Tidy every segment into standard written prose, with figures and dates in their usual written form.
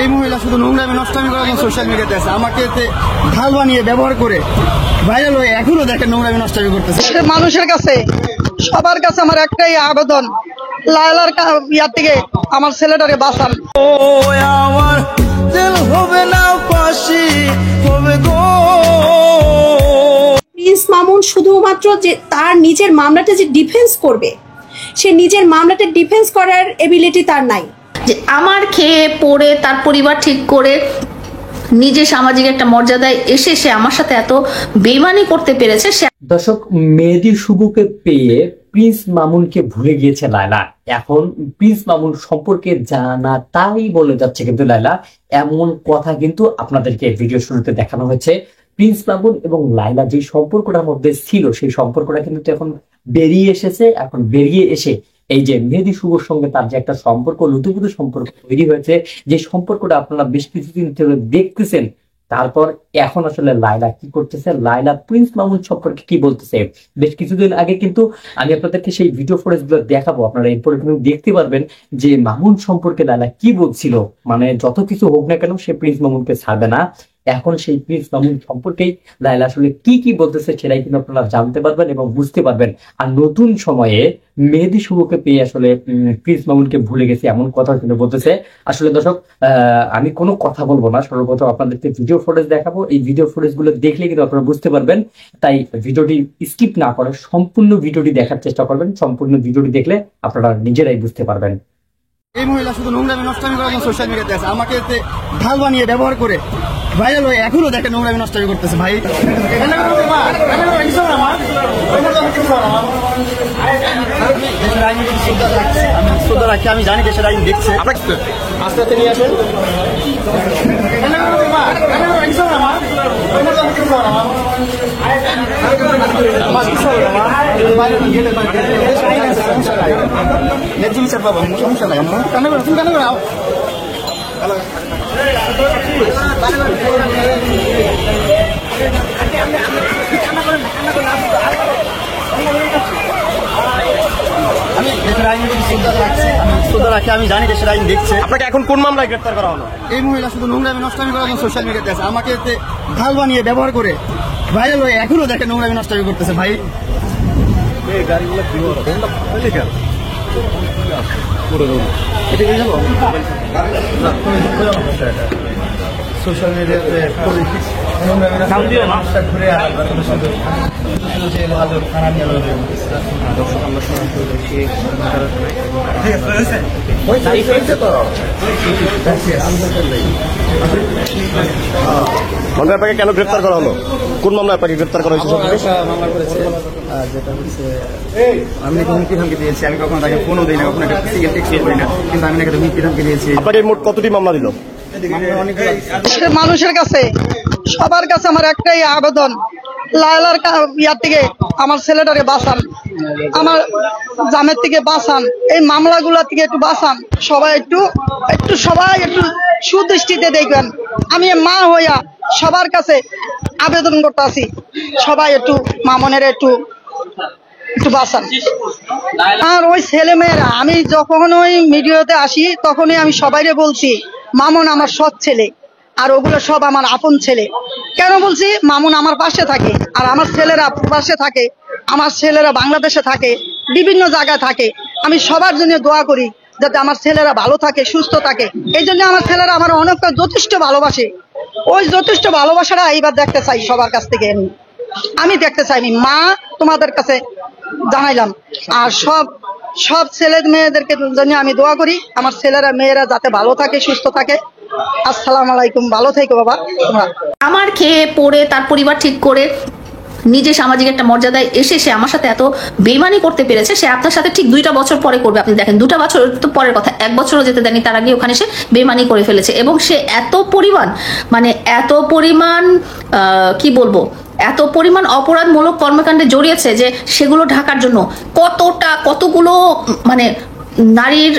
এই মহিলা শুধু নোংরামি নষ্টামি করার জন্য সোশ্যাল মিডিয়াতে আছে, আমাকে ঢাল বানিয়ে ব্যবহার করে ভাইরাল হয়ে এখনো দেখেন নোংরামি নষ্টামি করতেছে। মানুষের কাছে সবার কাছে আমার একটাই আবেদন, লায়লার ইয়ার থেকে আমার ছেলেটাকে বাঁচান। ও আমার দিল হবে না ফাঁসি হবে গো। প্রিন্স মামুন শুধুমাত্র যে তার নিজের মামলাটা যে ডিফেন্স করবে, সে নিজের মামলাটা ডিফেন্স করার এবিলিটি তার নাই। যে আমার খেয়ে পড়ে তার পরিবার ঠিক করে নিজে সামাজিক একটা মর্যাদায় এসে সে আমার সাথে এত বেইমানি করতে পেরেছে। দর্শক, মেহেদী শুভকে পেয়ে প্রিন্স মামুনকে ভুলে গিয়েছে লায়লা। এখন প্রিন্স মামুন সম্পর্কে জানা তাই বলে যাচ্ছে, কিন্তু লায়লা এমন কথা কিন্তু আপনাদেরকে ভিডিও শুরুতে দেখানো হয়েছে। প্রিন্স মামুন এবং লায়লা যে সম্পর্কটার মধ্যে ছিল সেই সম্পর্কটা কিন্তু এখন বেরিয়ে এসেছে। এখন বেরিয়ে এসে এই যে মেহেদী শুভর সঙ্গে তার যে একটা সম্পর্ক, লুতুপুতু সম্পর্ক তৈরি হয়েছে, যে সম্পর্কটা আপনারা বেশ কিছুদিন ধরে দেখতেছেন, তারপর এখন আসলে লায়লা কি করতেছে, লায়লা প্রিন্স মামুন সম্পর্কে কি বলতেছে। বেশ কিছুদিন আগে কিন্তু আমি আপনাদেরকে সেই ভিডিও ফুটেজ গুলো দেখাবো, আপনারা এরপরে কিন্তু দেখতে পারবেন যে মামুন সম্পর্কে লায়লা কি বলছিল। মানে যত কিছু হোক না কেন সে প্রিন্স মামুনকে ছাড়বে না। এখন সেই প্রিন্স মামুন সম্পর্কেই লায়লা আসলে কি বলতেছে সেটাই কিন্তু আপনারা জানতে পারবেন এবং বুঝতে পারবেন। আর নতুন সময়ে মেহেদী শুভকে পেয়ে আসলে প্রিন্স মামুনকে ভুলে গেছে এমন কথা কিন্তু বলতেছে। আসলে দর্শক, আমি কোনো কথা বলবো না, সর্বপ্রথম আপনাদেরকে ভিডিও ফুটেজ দেখাবো। এই ভিডিও ফুটেজ গুলো দেখলে কিন্তু আপনারা বুঝতে পারবেন। তাই ভিডিওটি স্কিপ না করে সম্পূর্ণ ভিডিওটি দেখার চেষ্টা করবেন। সম্পূর্ণ ভিডিওটি দেখলে আপনারা নিজেরাই বুঝতে পারবেন। এই মহিলা শুধু নোংরামি নষ্টামি করার জন্য সোশ্যাল মিডিয়াতে আছে, আমাকে ঢাল বানিয়ে ব্যবহার করে ভাইরাল হয়ে এখনো দেখেন নোংরামি নষ্টামি করতেছে। ভাই আমি শ্রদ্ধা রাখি, আমি জানি দেশের আইন দেখছে। আস্তে আস্তে নিয়ে আসেন। সমস্যা নাই, কানে করে তুমি কানে করে আও। আমি দেশের আইন শ্রদ্ধা রাখি, আমি জানি দেশের আইন দেখছে। আপনাকে এখন কোন মামলায় গ্রেফতার করা হলো? এই মহিলা শুধু নোংরামি নষ্টামি করার জন্য সোশ্যাল মিডিয়াতে আছে, আমাকে ঢাল বানিয়ে ব্যবহার করে ভাইরাল হয়ে এখনো দেখেন নোংরামি নষ্টামি করতেছে। ভাই সোশ্যাল মিডিয়াতে আপনাকে কেন গ্রেফতার করা হলো? কোন মামলায় আপনাকে গ্রেফতার করা হয়েছে? মামলা করেছে, যেটা হচ্ছে আমি হুমকি ধমকি দিয়েছি। আমি কখনো তাকে ফোনও দিই না, কখনো একটা টেক্সট করি না, কিন্তু আমি নাকি হুমকি ধমকি দিয়েছি। আপনাকে মোট কতটি মামলা দিল? মানুষের কাছে সবার কাছে আমার একটাই আবেদন, লায়লার ইয়ার থেকে আমার ছেলেটাকে বাঁচান, আমার জামের থেকে বাঁচান, এই মামলাগুলো থেকে একটু বাঁচান। সবাই একটু সুদৃষ্টিতে দেখবেন। আমি মা হইয়া সবার কাছে আবেদন করতে আছি, সবাই একটু মামুনের একটু বাঁচান। আর ওই ছেলে মেয়েরা, আমি যখন ওই মিডিয়াতে আসি তখনই আমি সবাইকে বলছি মামুন আমার সৎ ছেলে, আর ওগুলো সব আমার আপন ছেলে। কেন বলছি? মামুন আমার পাশে থাকে, আর আমার ছেলেরা পাশে থাকে, আমার ছেলেরা বাংলাদেশে থাকে, বিভিন্ন জায়গায় থাকে। আমি সবার জন্য দোয়া করি যাতে আমার ছেলেরা ভালো থাকে, সুস্থ থাকে। এই জন্য আমার ছেলেরা আমার অনেক যথেষ্ট ভালোবাসে। ওই যথেষ্ট ভালোবাসাটা এইবার দেখতে চাই সবার কাছ থেকে। আমি দেখতে চাইনি, মা তোমাদের কাছে জানাইলাম। আর সব ছেলে মেয়েদেরকে জন্য আমি দোয়া করি আমার ছেলেরা মেয়েরা যাতে ভালো থাকে, সুস্থ থাকে। আসসালামু আলাইকুম, ভালো থেকো বাবা তোমরা। আমার খেয়ে পড়ে তার পরিবার ঠিক করে নিজে সামাজিক একটা মর্যাদায় এসে সে আমার সাথে এত বেইমানি করতে পেরেছে। সে আপনার সাথে ঠিক 2টা বছর পরে করবে। আপনি দেখেন, 2টা বছর তো পরের কথা, 1 বছরও যেতে দেয়নি, তার আগে ওখানে সে বেইমানি করে ফেলেছে। এবং সে এত পরিমাণ কি বলবো, এত পরিমাণ অপরাধমূলক কর্মকাণ্ডে জড়িয়েছে যে সেগুলো ঢাকার জন্য কতগুলো মানে নারীর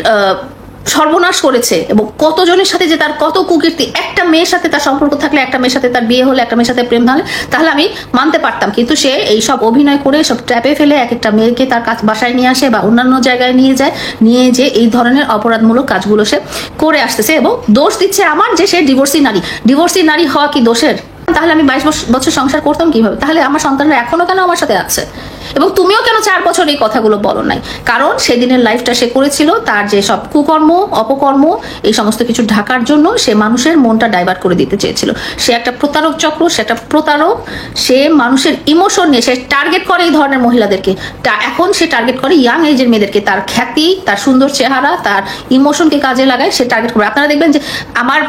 সর্বনাশ করেছে এবং কতজনের সাথে যে তার কত কুকীর্তি, একটা মেয়ের সাথে তার সম্পর্ক থাকলে, একটা মেয়ের সাথে তার বিয়ে হলে, একটা মেয়ের সাথে প্রেম হলে তাহলে আমি মানতে পারতাম, কিন্তু সে এই সব অভিনয় করে সব ট্র্যাপে ফেলে এক একটা মেয়েকে তার কাছে বাসায় নিয়ে আসে বা অন্যান্য জায়গায় নিয়ে যায়, নিয়ে যে এই ধরনের অপরাধমূলক কাজগুলো সে করে আসতেছে এবং দোষ দিচ্ছে আমার যে সে ডিভোর্সি নারী। ডিভোর্সি নারী হওয়া কি দোষের? তাহলে আমি 22 বছর সংসার করতাম কিভাবে? তাহলে আমার সন্তানরা এখনো কেন আমার সাথে আছে? এবং তুমিও কেন 4 বছর এই কথাগুলো বলো নাই? কারণ সেদিনের লাইফটা সে করেছিল তার যে সব কুকর্ম অপকর্ম এই সমস্ত কিছু ঢাকার জন্য সে মানুষের মনটা ডাইভার্ট করে দিতে চেয়েছিল। সে একটা প্রতারক চক্র, সে একটা প্রতারক, সে মানুষের ইমোশন নিয়ে সে টার্গেট করে এই ধরনের মহিলাদেরকে। এখন সে টার্গেট করে ইয়াং এজের মেয়েদেরকে, তার খ্যাতি, তার সুন্দর চেহারা, তার ইমোশনকে কাজে লাগায় সে টার্গেট করে। আপনারা দেখবেন যে আমার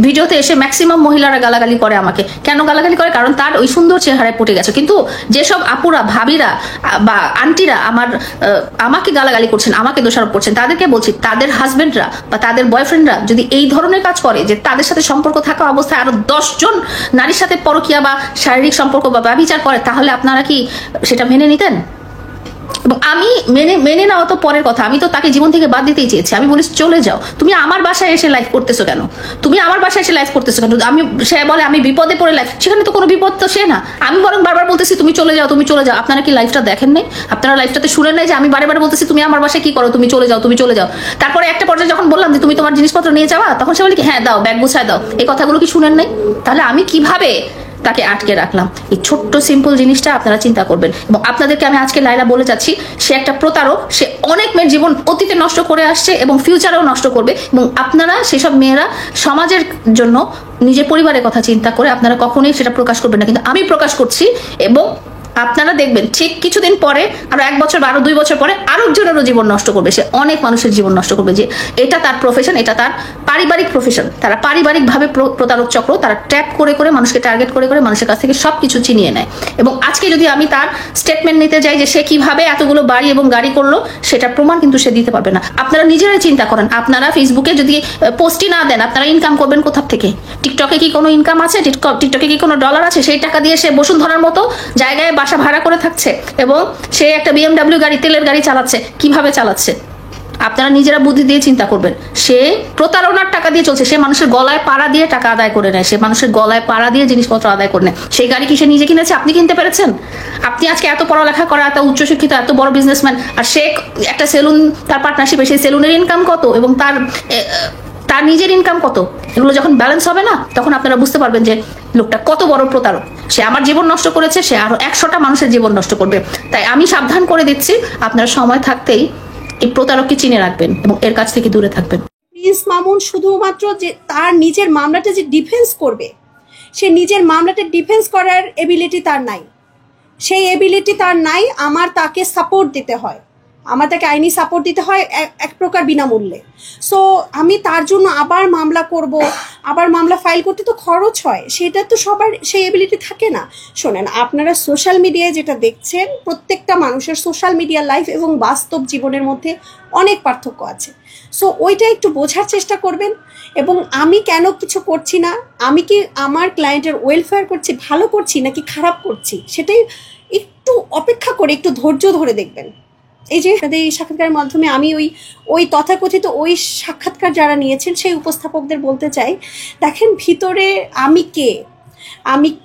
ভিডিওতে এসে ম্যাক্সিমাম মহিলারা গালাগালি করে আমাকে। কেন গালাগালি করে? কারণ তার ওই সুন্দর চেহারায় পটে গেছে। কিন্তু যেসব আপুরা, ভাবিরা বা আন্টিরা আমাকে গালাগালি করছেন, আমাকে দোষারোপ করছেন, তাদেরকে বলছি তাদের হাজবেন্ডরা বা তাদের বয়ফ্রেন্ডরা যদি এই ধরনের কাজ করে যে তাদের সাথে সম্পর্ক থাকা অবস্থায় আরো 10 জন নারীর সাথে পরকীয়া বা শারীরিক সম্পর্ক বা ব্যভিচার করে, তাহলে আপনারা কি সেটা মেনে নিতেন? এবং আমি মেনে নেওয়া তো পরের কথা, আমি তো তাকে জীবন থেকে বাদ দিতেই চেয়েছি। আমি বলি চলে যাও, তুমি আমার বাসায় এসে লাইভ করতেছো কেন? তুমি আমার বাসায় এসে লাইভ করতেছো কেন? সে বলে আমি বিপদে পড়ে লাইভ, সেখানে তো কোনো বিপদ তো সে না। আমি বরং বারবার বলতেছি তুমি চলে যাও, তুমি চলে যাও। আপনারা কি লাইভটা দেখেন নাই? আপনারা লাইভটাতে শুনেন নাই যে আমি বারে বারে বলতেছি তুমি আমার বাসায় কি করো, তুমি চলে যাও, তুমি চলে যাও। তারপরে একটা পর্যায়ে যখন বললাম যে তুমি তোমার জিনিসপত্র নিয়ে যাওয়া, তখন সে বলে কি হ্যাঁ দাও, ব্যাগ গুছায় দাও। এই কথাগুলো কি শুনেন নাই? তাহলে আমি কিভাবে তাকে আটকে রাখলাম? এই ছোট্ট সিম্পল জিনিসটা আপনারা চিন্তা করবেন। এবং আপনাদেরকে আমি আজকে লাইলা বলে যাচ্ছি, সে একটা প্রতারক, সে অনেক মেয়ের জীবন অতীতে নষ্ট করে আসছে এবং ফিউচারেও নষ্ট করবে। এবং আপনারা সেসব মেয়েরা সমাজের জন্য নিজের পরিবারের কথা চিন্তা করে আপনারা কখনোই সেটা প্রকাশ করবেন না, কিন্তু আমি প্রকাশ করছি। এবং আপনারা দেখবেন ঠিক কিছুদিন পরে, আরো 1 বছর বা আরো 2 বছর পরে আরেকজনেরও জীবন নষ্ট করবে সে, অনেক মানুষের জীবন নষ্ট করবে। যে এটা তার প্রফেশন, এটা তার পারিবারিক প্রফেশন। তারা পারিবারিক ভাবে প্রতারক চক্র, তারা ট্র্যাপ করে করে মানুষকে টার্গেট করে করে মানুষের কাছ থেকে সবকিছু চিনিয়ে নেয়। এবং আজকে যদি আমি তার স্টেটমেন্ট নিতে যাই যে সে কিভাবে এতগুলো বাড়ি এবং গাড়ি করলো, সেটা প্রমাণ কিন্তু সে দিতে পারবে না। আপনারা নিজেরাই চিন্তা করেন, আপনারা ফেসবুকে যদি পোস্টই না দেন, আপনারা ইনকাম করবেন কোথা থেকে? টিকটকে কি কোনো ইনকাম আছে? টিকটকে কি কোনো ডলার আছে? সেই টাকা দিয়ে সে বসুন্ধরার মতো জায়গায় বাসা ভাড়া করে থাকছে এবং সে একটা BMW গাড়ি, তেলের গাড়ি চালাচ্ছে। কিভাবে চালাচ্ছে? আপনারা নিজেরা বুদ্ধি দিয়ে চিন্তা করবেন। সে প্রতারণার টাকা দিয়ে চলছে, সে মানুষের গলায় পাড়া দিয়ে টাকা আদায় করে নেয়, সে মানুষের গলায় পাড়া দিয়ে জিনিসপত্র আদায় করে নেয়। সেই গাড়ি কি সে নিজে কিনেছে? আপনি কিনতে পেরেছেন? আপনি আজকে এত পড়ালেখা করা, এত উচ্চশিক্ষিত, এত বড় বিজনেসম্যান, আর সে একটা সেলুন, তার পার্টনারশিপে, সেই সেলুনের ইনকাম কত এবং তার নিজের ইনকাম কত? এগুলো যখন ব্যালেন্স হবে না, তখন আপনারা বুঝতে পারবেন যে লোকটা কত বড় প্রতারক। সে আমার জীবন নষ্ট করেছে, সে আরো 100টা মানুষের জীবন নষ্ট করবে। তাই আমি সাবধান করে দিচ্ছি, আপনারা সময় থাকতেই এই প্রতারককে চিনে রাখবেন এবং এর কাছ থেকে দূরে থাকবেন। প্রিন্স মামুন শুধুমাত্র যে তার নিজের মামলাটা যে ডিফেন্স করবে, সে নিজের মামলাটা ডিফেন্স করার এবিলিটি তার নাই। সেই এবিলিটি তার নাই। আমার তাকে সাপোর্ট দিতে হয়, আমার তাকে আইনি সাপোর্ট দিতে হয় এক প্রকার বিনামূল্যে। সো আমি তার জন্য আবার মামলা করব, আবার মামলা ফাইল করতে তো খরচ হয়, সেটা তো সবার সেই এবিলিটি থাকে না। শোনেন, আপনারা সোশ্যাল মিডিয়ায় যেটা দেখছেন, প্রত্যেকটা মানুষের সোশ্যাল মিডিয়া লাইফ এবং বাস্তব জীবনের মধ্যে অনেক পার্থক্য আছে। সো ওইটা একটু বোঝার চেষ্টা করবেন। এবং আমি কেন কিছু করছি না, আমি কি আমার ক্লায়েন্টের ওয়েলফেয়ার করছি, ভালো করছি নাকি খারাপ করছি, সেটাই একটু অপেক্ষা করে একটু ধৈর্য ধরে দেখবেন। এই যে এই সাক্ষাৎকারের মাধ্যমে আমি ওই তথাকথিত ওই সাক্ষাৎকার যারা নিয়েছেন সেই উপস্থাপকদের বলতে চাই, দেখেন ভিতরে আমি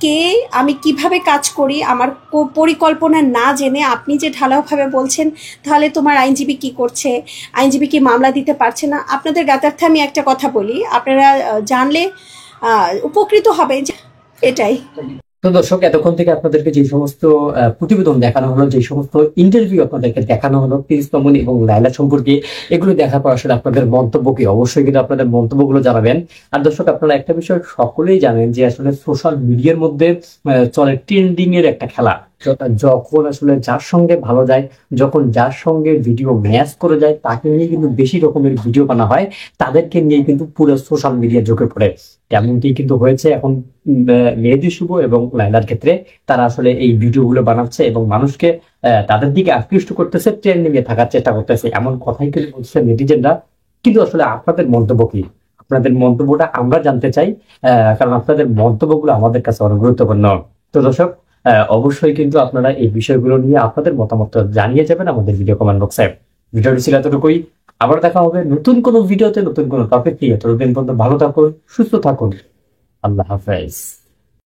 কে, আমি কিভাবে কাজ করি, আমার পরিকল্পনা না জেনে আপনি যে ঢালাওভাবে বলছেন তাহলে তোমার আইনজীবী কি করছে, আইনজীবী কি মামলা দিতে পারছে না। আপনাদের জ্ঞাতার্থে আমি একটা কথা বলি, আপনারা জানলে উপকৃত হবেন। এটাই। তো দর্শক, এতক্ষণ থেকে আপনাদেরকে যে সমস্ত প্রতিবেদন দেখানো হলো, যে সমস্ত ইন্টারভিউ আপনাদেরকে দেখানো হলো প্রিন্স মামুন এবং লাইলা সম্পর্কে, এগুলো দেখার পর আসলে আপনাদের মন্তব্য কি, অবশ্যই কিন্তু আপনাদের মন্তব্যগুলো জানাবেন। আর দর্শক, আপনারা একটা বিষয় সকলেই জানেন যে আসলে সোশ্যাল মিডিয়ার মধ্যে চলে ট্রেন্ডিং এর একটা খেলা। যখন আসলে যার সঙ্গে ভালো যায়, যখন যার সঙ্গে ভিডিও ম্যাচ করে যায়, তাকে নিয়ে কিন্তু বেশি রকমের ভিডিও বানা হয়, তাদেরকে নিয়ে কিন্তু পুরো সোশ্যাল মিডিয়া ঝুঁকে পড়ে। এমনটি কিন্তু হয়েছে এখন মেহেদী শুভ এবং লাইলার ক্ষেত্রে। তারা আসলে এই ভিডিওগুলো বানাচ্ছে এবং মানুষকে তাদের দিকে আকৃষ্ট করতেছে, ট্রেন্ডিং এ থাকার চেষ্টা করতেছে, এমন কথাই কিন্তু বলছে নেটিজেনরা। কিন্তু আসলে আপনাদের মন্তব্য কি? আপনাদের মন্তব্যটা আমরা জানতে চাই, কারণ আপনাদের মন্তব্যগুলো আমাদের কাছে অনেক গুরুত্বপূর্ণ। তো দর্শক, অবশ্যই কিন্তু আপনারা এই বিষয়গুলো নিয়ে আপনাদের মতামত জানিয়ে যাবেন আমাদের ভিডিও কমেন্ট বক্সে। ভিডিওটি ছিল এতটুকুই। আবার দেখা হবে নতুন কোনো ভিডিওতে, নতুন কোনো টপিক নিয়ে। ততদিন পর্যন্ত ভালো থাকুন, সুস্থ থাকুন। আল্লাহ হাফেজ।